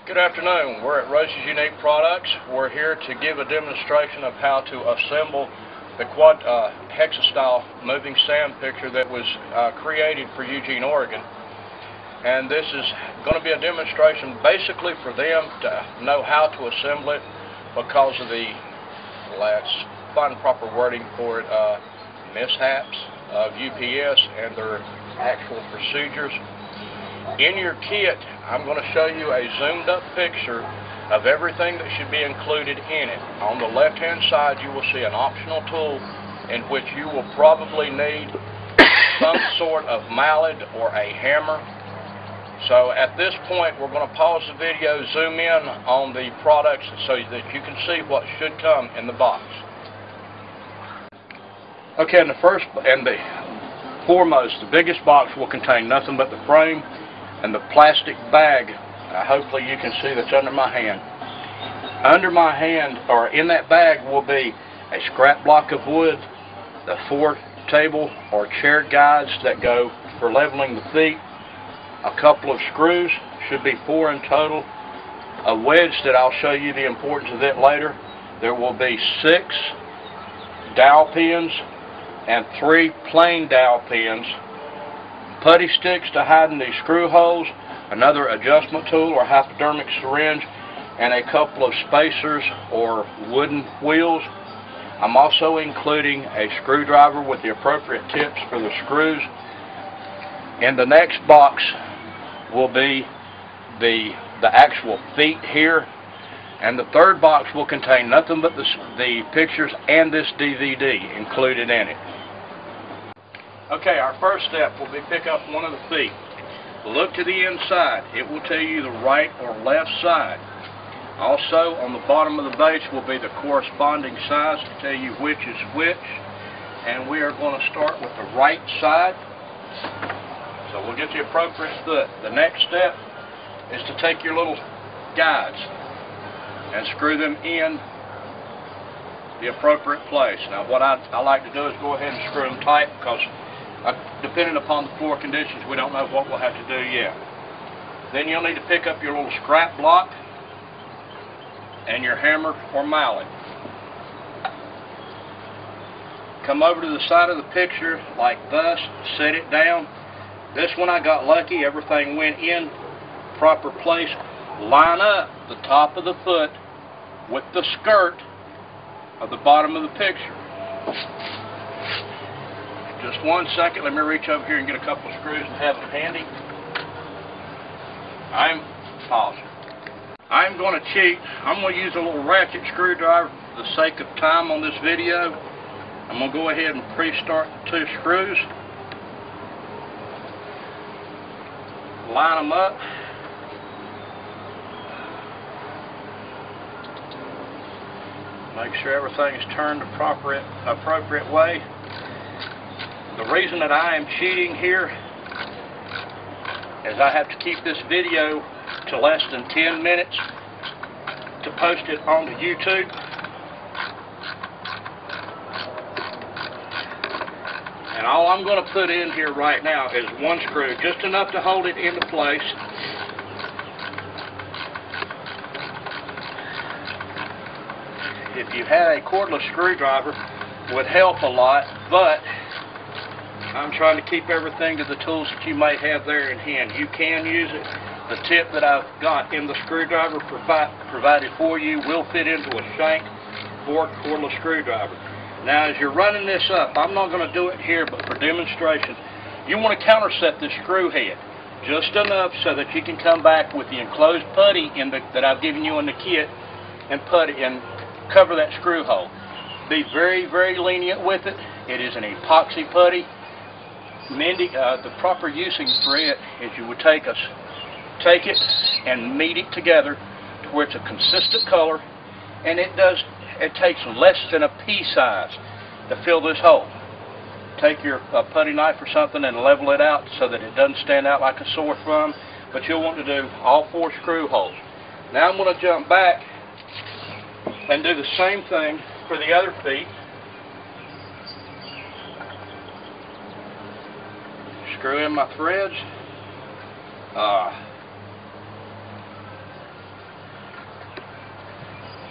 Good afternoon. We're at Rose's Unique Products. We're here to give a demonstration of how to assemble the quad hexa-style moving sand picture that was created for Eugene, Oregon. And this is going to be a demonstration basically for them to know how to assemble it because of the, let's find proper wording for it, mishaps of UPS and their actual procedures. In your kit, I'm going to show you a zoomed up picture of everything that should be included in it. On the left hand side you will see an optional tool in which you will probably need some sort of mallet or a hammer. So at this point we're going to pause the video, zoom in on the products so that you can see what should come in the box. Okay, and the first and the foremost, the biggest box will contain nothing but the frame and the plastic bag, hopefully you can see, that's under my hand. Under my hand, or in that bag, will be a scrap block of wood, the 4 table or chair guides that go for leveling the feet, a couple of screws, should be 4 in total, a wedge that I'll show you the importance of that later. There will be 6 dowel pins and 3 plain dowel pins, putty sticks to hide in these screw holes, another adjustment tool or hypodermic syringe, and a couple of spacers or wooden wheels. I'm also including a screwdriver with the appropriate tips for the screws. In the next box will be the actual feet here, and the third box will contain nothing but the pictures and this DVD included in it. Okay, our first step will be pick up one of the feet. Look to the inside. It will tell you the right or left side. Also, on the bottom of the base will be the corresponding size to tell you which is which. And we are going to start with the right side. So we'll get the appropriate foot. The next step is to take your little guides and screw them in the appropriate place. Now what I like to do is go ahead and screw them tight because depending upon the floor conditions, we don't know what we'll have to do yet. Then you'll need to pick up your little scrap block and your hammer or mallet. Come over to the side of the picture like thus, set it down. This one I got lucky, everything went in proper place. Line up the top of the foot with the skirt of the bottom of the picture. Just 1 second, let me reach over here and get a couple of screws and have them handy. I'm going to cheat. I'm going to use a little ratchet screwdriver for the sake of time on this video. I'm going to go ahead and pre-start the 2 screws. Line them up. Make sure everything is turned the appropriate way. The reason that I am cheating here is I have to keep this video to less than 10 minutes to post it onto YouTube. And all I'm going to put in here right now is 1 screw, just enough to hold it into place. If you had a cordless screwdriver, it would help a lot, but I'm trying to keep everything to the tools that you may have there in hand. You can use it. The tip that I've got in the screwdriver provided for you will fit into a shank fork cordless screwdriver. Now as you're running this up, I'm not going to do it here, but for demonstration, you want to counterset this screw head just enough so that you can come back with the enclosed putty that I've given you in the kit and putty and cover that screw hole. Be very, very lenient with it. It is an epoxy putty. The proper using for it is you would take it and meet it together to where it's a consistent color, and it takes less than a pea size to fill this hole. Take your putty knife or something and level it out so that it doesn't stand out like a sore thumb, but you'll want to do all 4 screw holes. Now I'm going to jump back and do the same thing for the other feet. Screw in my threads.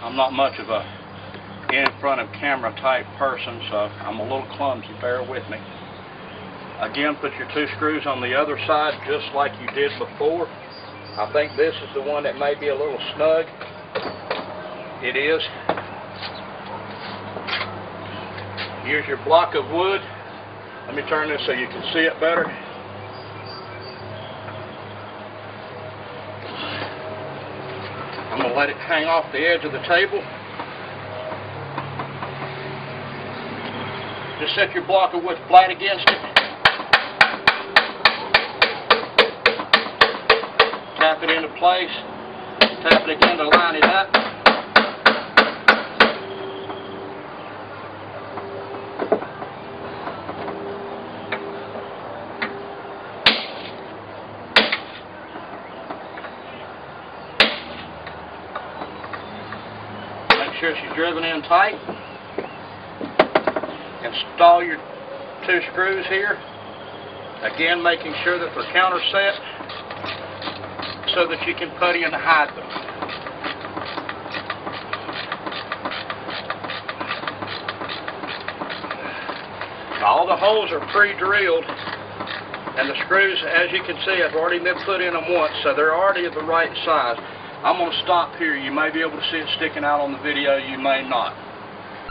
I'm not much of a in front of camera type person, so I'm a little clumsy, bear with me. Again, put your 2 screws on the other side just like you did before. I think this is the one that may be a little snug. It is. Use your block of wood. Let me turn this so you can see it better. I'm going to let it hang off the edge of the table. Just set your block of wood flat against it. Tap it into place. Tap it again to line it up. Make sure she's driven in tight. Install your 2 screws here. Again, making sure that they're counterset so that you can putty and hide them. All the holes are pre-drilled, and the screws, as you can see, have already been put in them once, so they're already of the right size. I'm going to stop here. You may be able to see it sticking out on the video, you may not.